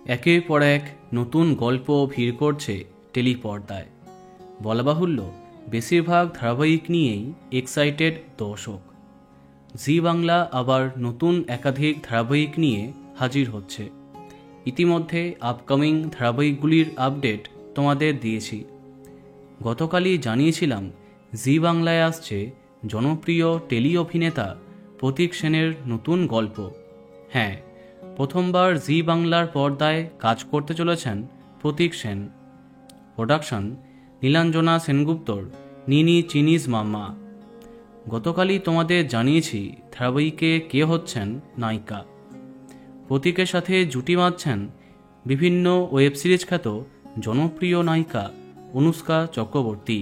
একের পর এক নতুন গল্প ভিড় করছে টেলিপর্দায়। বলা বাহুল্য, বেশিরভাগ ধারাবাহিক নিয়েই এক্সাইটেড দর্শক। জি বাংলা আবার নতুন একাধিক ধারাবাহিক নিয়ে হাজির হচ্ছে। ইতিমধ্যে আপকামিং ধারাবাহিকগুলির আপডেট তোমাদের দিয়েছি। গতকালই জানিয়েছিলাম জি বাংলায় আসছে জনপ্রিয় টেলি অভিনেতা প্রতীক সেনের নতুন গল্প। হ্যাঁ, প্রথমবার জি বাংলার পর্দায় কাজ করতে চলেছেন প্রতীক সেন। প্রোডাকশন নীলাঞ্জনা সেনগুপ্তর নিনি চিনিজ মাম্মা। গতকালই তোমাদের জানিয়েছি ধারাবাহিকে কে হচ্ছেন নায়িকা। প্রতীকের সাথে জুটি বাঁধছেন বিভিন্ন ওয়েব সিরিজ খ্যাত জনপ্রিয় নায়িকা অনুষ্কা চক্রবর্তী।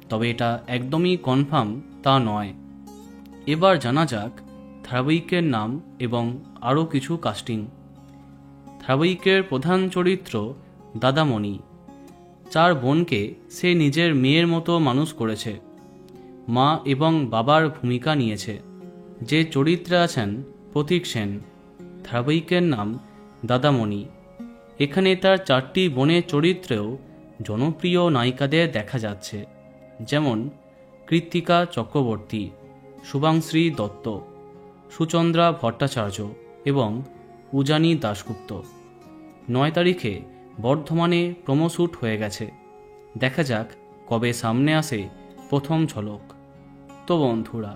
তবে এটা একদমই কনফার্ম তা নয়। এবার জানা যাক ধারাবাহিকের নাম এবং আরও কিছু কাস্টিং। ধারাবাহিকের প্রধান চরিত্র দাদামণি। 4 বোনকে সে নিজের মেয়ের মতো মানুষ করেছে। মা এবং বাবার ভূমিকা নিয়েছে। যে চরিত্রে আছেন প্রতীক সেন। ধারাবাহিকের নাম দাদামণি। এখানে তার 4টি বোনের চরিত্রেও জনপ্রিয় নায়িকাদের দেখা যাচ্ছে, যেমন কৃত্তিকা চক্রবর্তী, শুভাংশ্রী দত্ত, সুচন্দ্রা ভট্টাচার্য এবং উজানি দাশগুপ্ত। 9 তারিখে বর্ধমানে প্রোমো শ্যুট হয়ে গেছে। দেখা যাক কবে সামনে আসে প্রথম ঝলক। তো বন্ধুরা,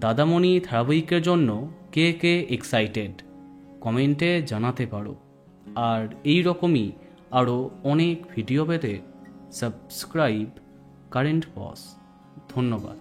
দাদামণি ধারাবাহিকের জন্য কে কে এক্সাইটেড কমেন্টে জানাতে পারো। আর এই রকমই আরও অনেক ভিডিও পেতে সাবস্ক্রাইব কারেন্ট বস। ধন্যবাদ।